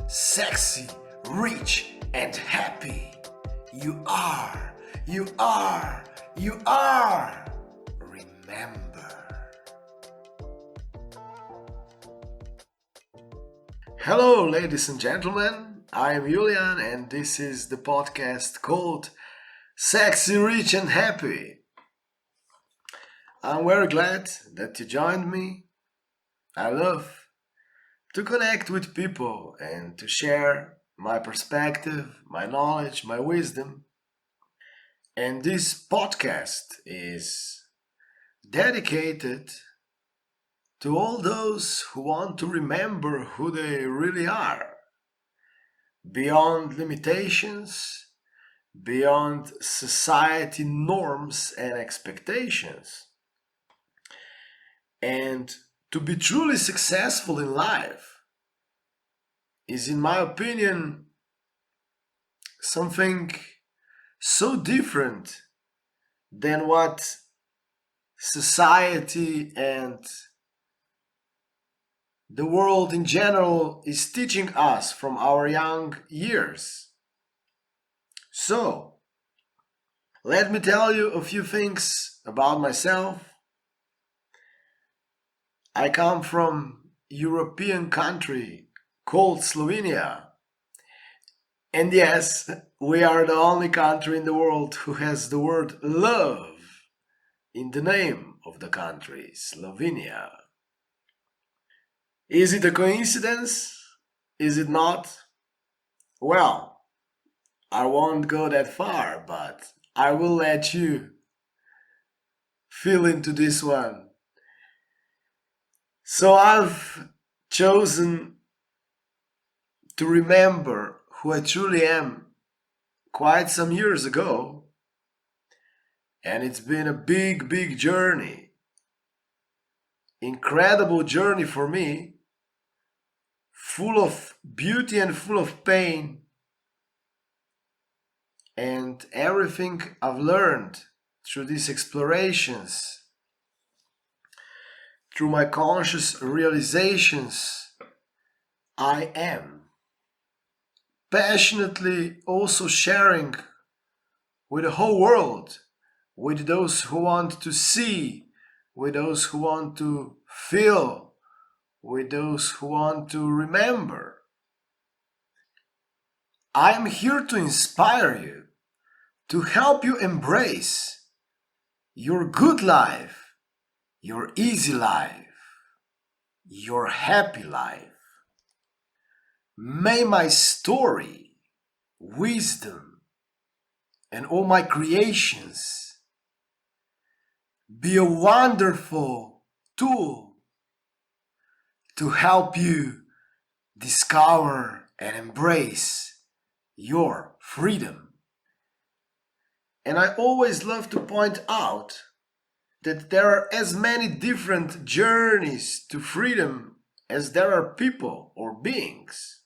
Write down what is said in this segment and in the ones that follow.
sexy, rich, and happy. You are, you are, you are. Remember. Hello, ladies and gentlemen. I am Julian, and this is the podcast called Sexy, Rich, and Happy. I'm very glad that you joined me. I love to connect with people and to share my perspective, my knowledge, my wisdom. And this podcast is dedicated to all those who want to remember who they really are, beyond limitations, beyond society norms and expectations. And to be truly successful in life is, in my opinion, something so different than what society and the world in general is teaching us from our young years. So, let me tell you a few things about myself. I come from a European country called Slovenia. And yes, we are the only country in the world who has the word love in the name of the country, Slovenia. Is it a coincidence? Is it not? Well, I won't go that far, but I will let you feel into this one. So I've chosen to remember who I truly am quite some years ago, and it's been a big journey, incredible journey for me, full of beauty and full of pain, and everything I've learned through these explorations, through my conscious realizations, I am passionately also sharing with the whole world, with those who want to see, with those who want to feel, with those who want to remember. I am here to inspire you, to help you embrace your good life, your easy life, your happy life. May my story, wisdom, and all my creations be a wonderful tool to help you discover and embrace your freedom. And I always love to point out that there are as many different journeys to freedom as there are people or beings.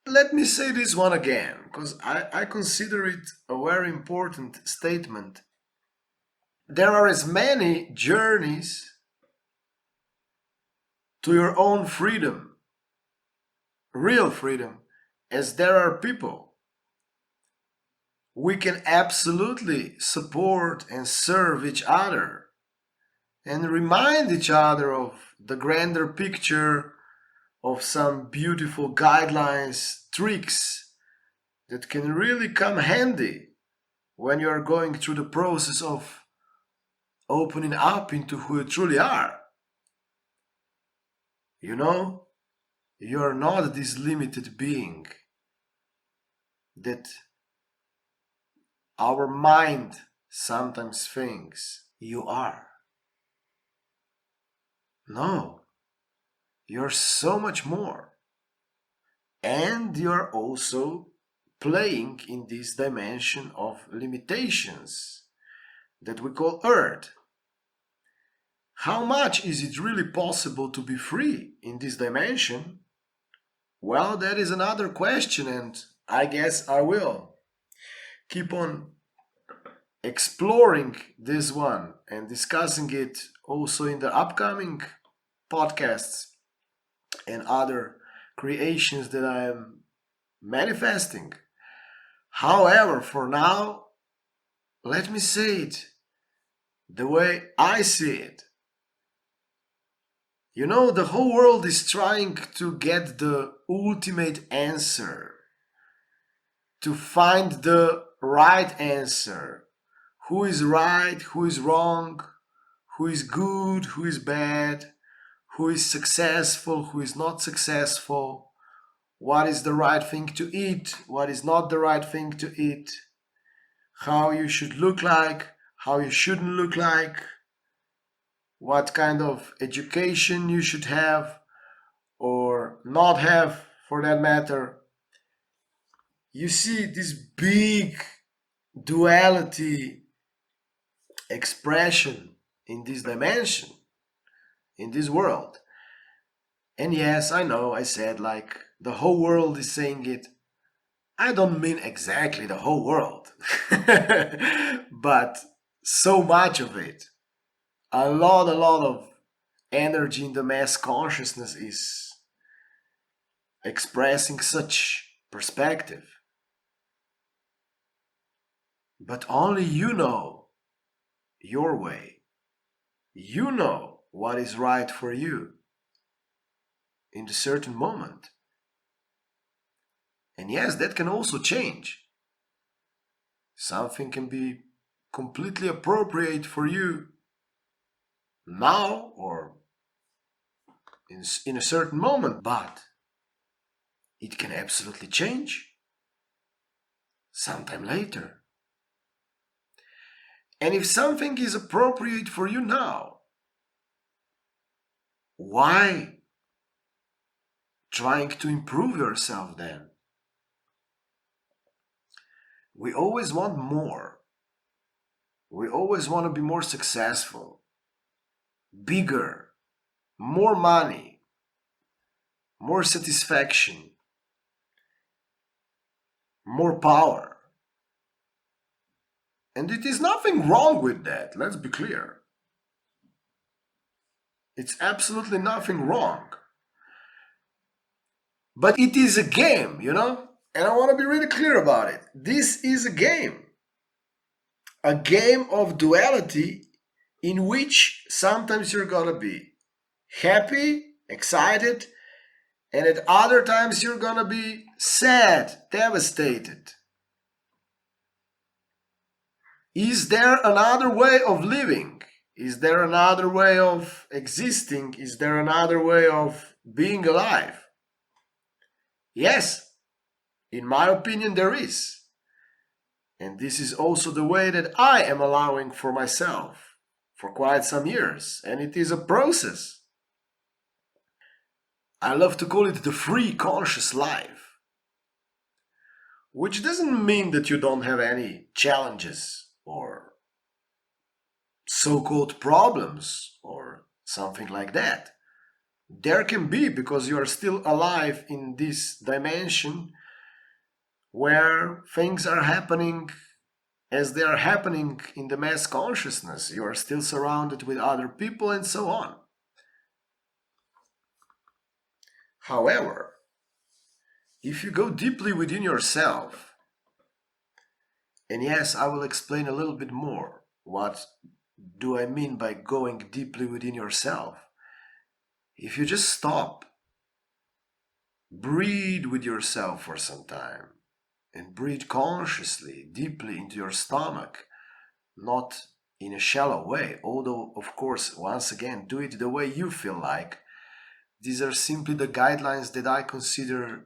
Let me say this one again, because I consider it a very important statement. There are as many journeys to your own freedom, real freedom, as there are people. We can absolutely support and serve each other and remind each other of the grander picture, of some beautiful guidelines, tricks that can really come handy when you are going through the process of opening up into who you truly are. You know, you are not this limited being that our mind sometimes thinks you are. No, you're so much more. And you're also playing in this dimension of limitations that we call Earth. How much is it really possible to be free in this dimension? Well, that is another question, and I guess I will keep on exploring this one and discussing it also in the upcoming podcasts and other creations that I am manifesting. However, for now, let me say it the way I see it. You know, the whole world is trying to get the ultimate answer, to find the right answer. Who is right, who is wrong, who is good, who is bad, who is successful, who is not successful, what is the right thing to eat, what is not the right thing to eat, how you should look like, how you shouldn't look like, what kind of education you should have or not have for that matter. You see this big duality expression in this dimension, in this world. And yes, I know I said like the whole world is saying it. I don't mean exactly the whole world, but so much of it. A lot of energy in the mass consciousness is expressing such perspective. But only you know your way. You know what is right for you in a certain moment. And yes, that can also change. Something can be completely appropriate for you now or in a certain moment, but it can absolutely change sometime later. And if something is appropriate for you now, why trying to improve yourself then? We always want more. We always want to be more successful, bigger, more money, more satisfaction, more power. And it is nothing wrong with that, let's be clear. It's absolutely nothing wrong. But it is a game, you know? And I want to be really clear about it. This is a game of duality in which sometimes you're gonna be happy, excited, and at other times you're gonna be sad, devastated. Is there another way of living? Is there another way of existing? Is there another way of being alive? Yes, in my opinion, there is. And this is also the way that I am allowing for myself for quite some years. And it is a process. I love to call it the free conscious life. Which doesn't mean that you don't have any challenges or so-called problems or something like that. There can be, because you are still alive in this dimension where things are happening as they are happening in the mass consciousness. You are still surrounded with other people and so on. However, if you go deeply within yourself, and yes, I will explain a little bit more what do I mean by going deeply within yourself. If you just stop, breathe with yourself for some time, and breathe consciously, deeply into your stomach, not in a shallow way, although, of course, once again, do it the way you feel like. These are simply the guidelines that I consider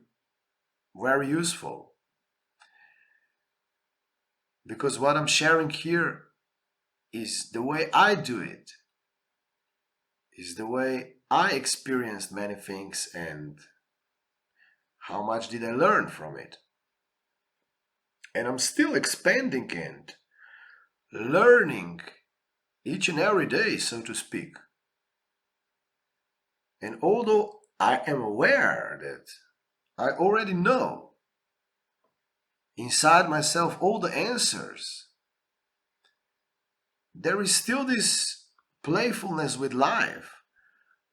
very useful. Because what I'm sharing here is the way I do it, is the way I experienced many things and how much did I learn from it. And I'm still expanding and learning each and every day, so to speak. And although I am aware that I already know inside myself all the answers, there is still this playfulness with life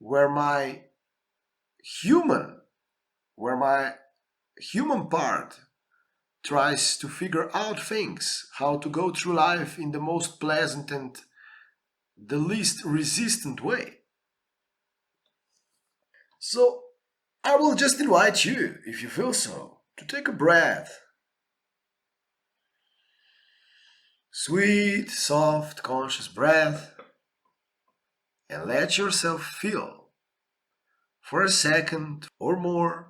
where my human, where my human part tries to figure out things, how to go through life in the most pleasant and the least resistant way. So I will just invite you, if you feel so, to take a breath. Sweet, soft, conscious breath, and let yourself feel for a second or more,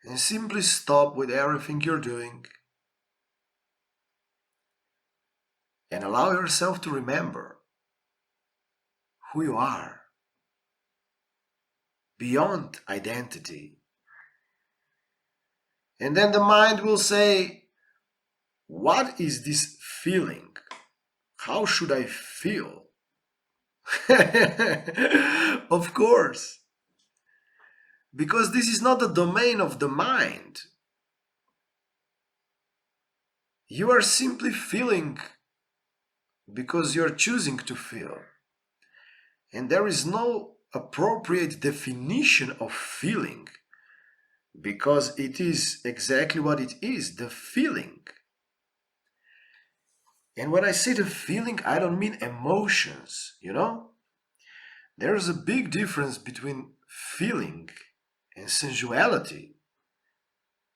and simply stop with everything you're doing and allow yourself to remember who you are beyond identity. And then the mind will say, what is this feeling? How should I feel? Of course, because this is not the domain of the mind. You are simply feeling because you're choosing to feel. And there is no appropriate definition of feeling because it is exactly what it is, the feeling. And when I say the feeling, I don't mean emotions, you know? There's a big difference between feeling and sensuality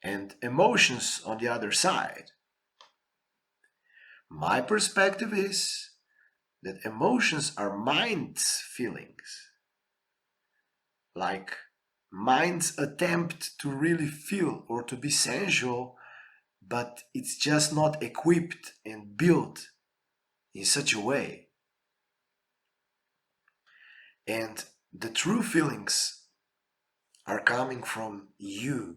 and emotions on the other side. My perspective is that emotions are mind's feelings, like mind's attempt to really feel or to be sensual, but it's just not equipped and built in such a way. And the true feelings are coming from you,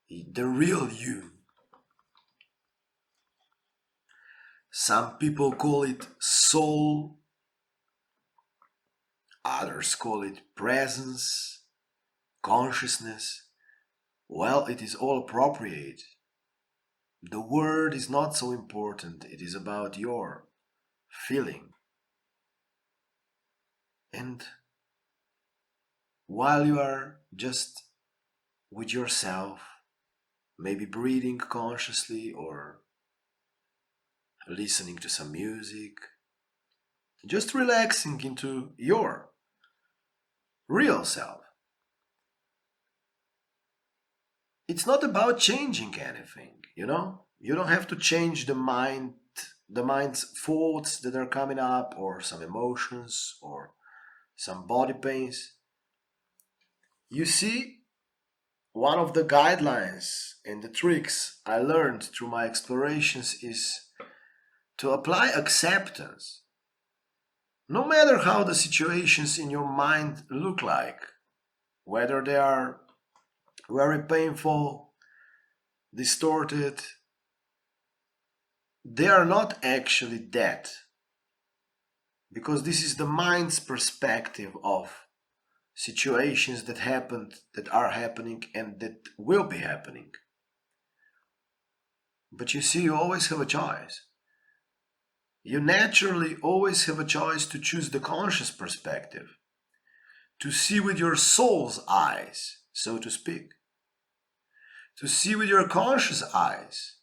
the real you. Some people call it soul, others call it presence, consciousness. Well, it is all appropriate. The word is not so important, it is about your feeling. And while you are just with yourself, maybe breathing consciously or listening to some music, just relaxing into your real self. It's not about changing anything, you know? You don't have to change the mind's thoughts that are coming up, or some emotions, or some body pains. You see, one of the guidelines and the tricks I learned through my explorations is to apply acceptance. No matter how the situations in your mind look like, whether they are very painful, distorted, they are not actually that. Because this is the mind's perspective of situations that happened, that are happening, and that will be happening. But you see, you always have a choice. You naturally always have a choice to choose the conscious perspective, to see with your soul's eyes, so to speak, to see with your conscious eyes,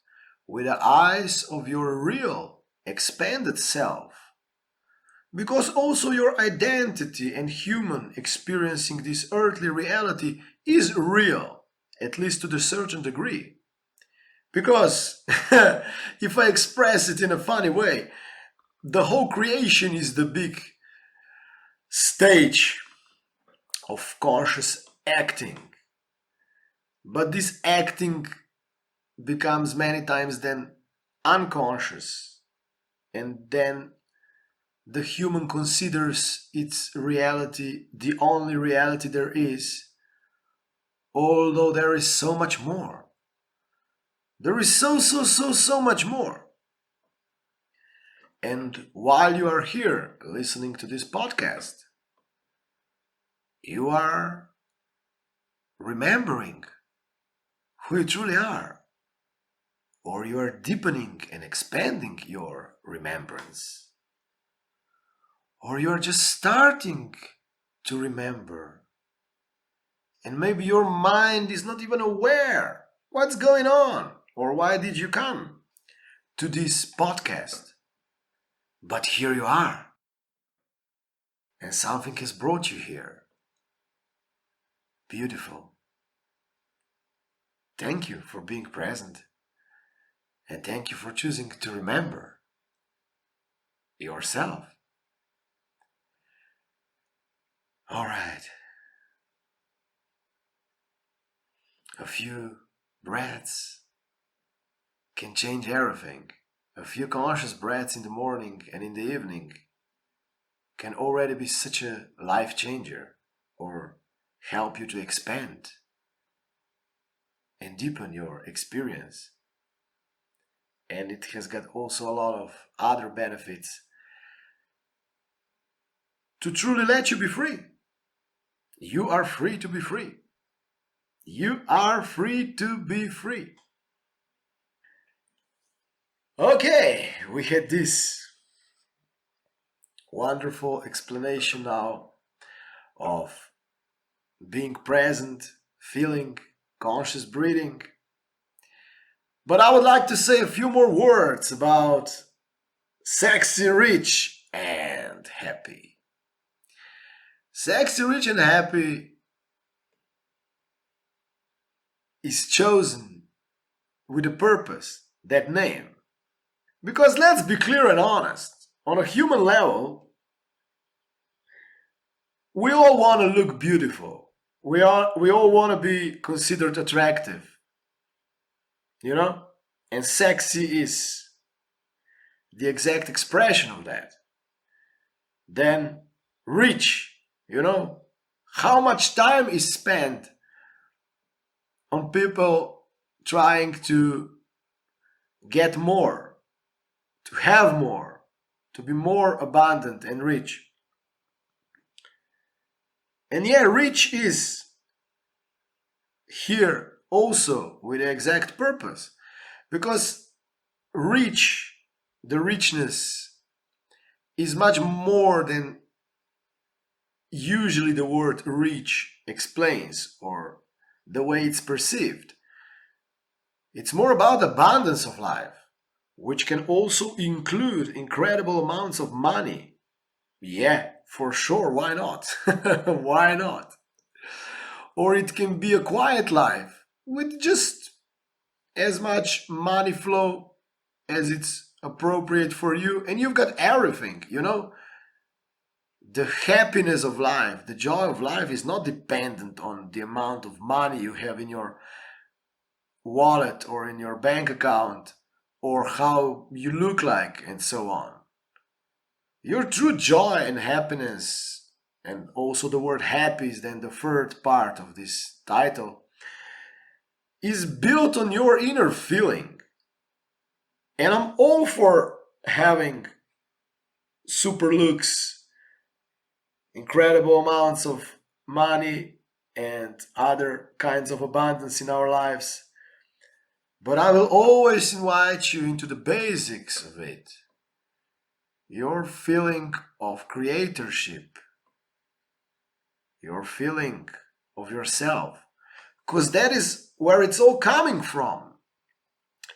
with the eyes of your real, expanded self. Because also your identity and human experiencing this earthly reality is real, at least to a certain degree. Because if I express it in a funny way, the whole creation is the big stage of conscious acting. But this acting becomes many times then unconscious, and then the human considers its reality the only reality there is, although there is so much more. There is so much more. And while you are here listening to this podcast, you are remembering who you truly are, or you are deepening and expanding your remembrance, or you are just starting to remember And maybe your mind is not even aware what's going on or why did you come to this podcast. But here you are. And something has brought you here. Beautiful. Thank you for being present. And thank you for choosing to remember yourself. All right. A few breaths can change everything. A few conscious breaths in the morning and in the evening can already be such a life changer or help you to expand and deepen your experience. And it has got also a lot of other benefits to truly let you be free. You are free to be free. You are free to be free. Okay, we had this wonderful explanation now of being present, feeling, conscious breathing. But I would like to say a few more words about sexy, rich, and happy. Sexy, rich, and happy is chosen with a purpose, that name. Because let's be clear and honest, on a human level, we all want to look beautiful. We all want to be considered attractive. You know? And sexy is the exact expression of that. Then rich, you know? How much time is spent on people trying to get more, to have more, to be more abundant and rich. And yeah, rich is here also with the exact purpose, because the richness is much more than usually the word rich explains or the way it's perceived. It's more about abundance of life, which can also include incredible amounts of money. Yeah, for sure, why not? Why not? Or it can be a quiet life with just as much money flow as it's appropriate for you, and you've got everything, you know? The happiness of life, the joy of life is not dependent on the amount of money you have in your wallet or in your bank account or how you look like and so on. Your true joy and happiness, and also the word happy is then the third part of this title, is built on your inner feeling. And I'm all for having super looks, incredible amounts of money, and other kinds of abundance in our lives. But I will always invite you into the basics of it. Your feeling of creatorship, your feeling of yourself, because that is where it's all coming from.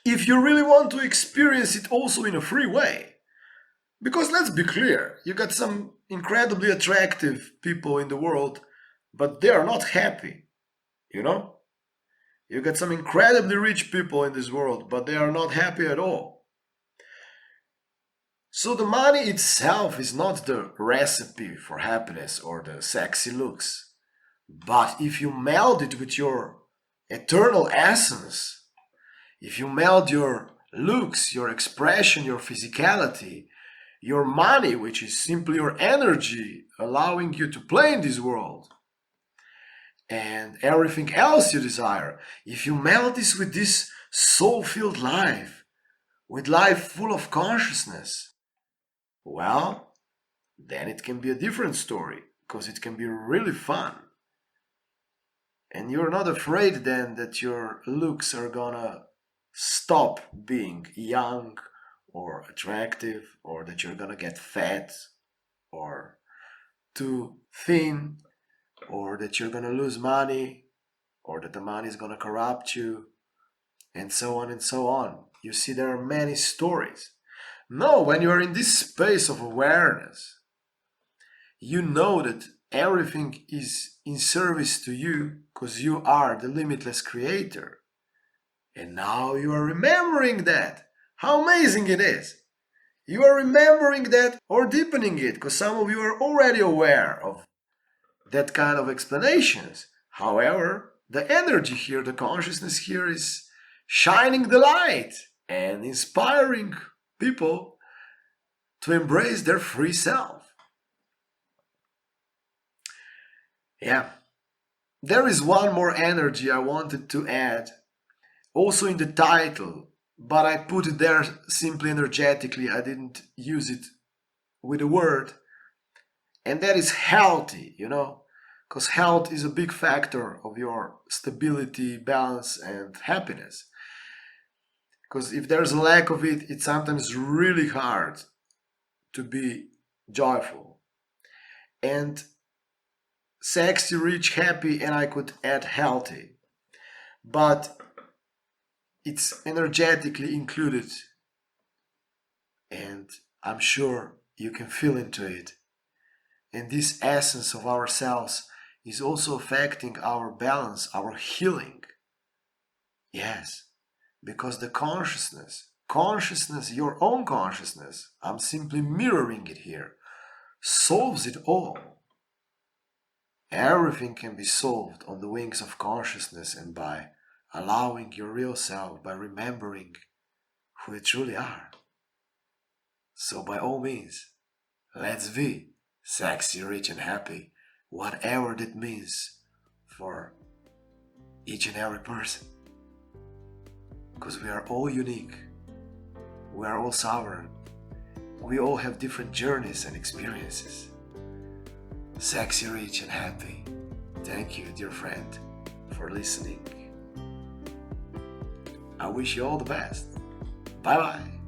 If you really want to experience it also in a free way, because let's be clear, you got some incredibly attractive people in the world, but they are not happy, you know? You got some incredibly rich people in this world, but they are not happy at all. So the money itself is not the recipe for happiness or the sexy looks. But if you meld it with your eternal essence, if you meld your looks, your expression, your physicality, your money, which is simply your energy allowing you to play in this world, and everything else you desire, if you meld this with this soul-filled life, with life full of consciousness, well, then it can be a different story, because it can be really fun. And you're not afraid then that your looks are gonna stop being young or attractive, or that you're gonna get fat or too thin. or that you're gonna lose money, or that the money is gonna corrupt you, and so on and so on. You see, there are many stories. No, when you are in this space of awareness, you know that everything is in service to you because you are the limitless creator. And now you are remembering that. How amazing it is! You are remembering that or deepening it because some of you are already aware of that kind of explanations. However, the energy here, the consciousness here is shining the light and inspiring people to embrace their free self. Yeah. There is one more energy I wanted to add, also in the title, but I put it there simply energetically. I didn't use it with a word. And that is healthy, because health is a big factor of your stability, balance, and happiness. Because if there's a lack of it, it's sometimes really hard to be joyful. And sexy, rich, happy, and I could add healthy. But it's energetically included. And I'm sure you can feel into it. And this essence of ourselves is also affecting our balance, our healing. Yes, because the consciousness, your own consciousness, I'm simply mirroring it here, solves it all. Everything can be solved on the wings of consciousness and by allowing your real self, by remembering who you truly are. So by all means, let's be sexy, rich, and happy, whatever that means for each and every person. Because we are all unique, we are all sovereign, we all have different journeys and experiences. Sexy, rich, and happy. Thank you, dear friend, for listening. I wish you all the best. Bye bye.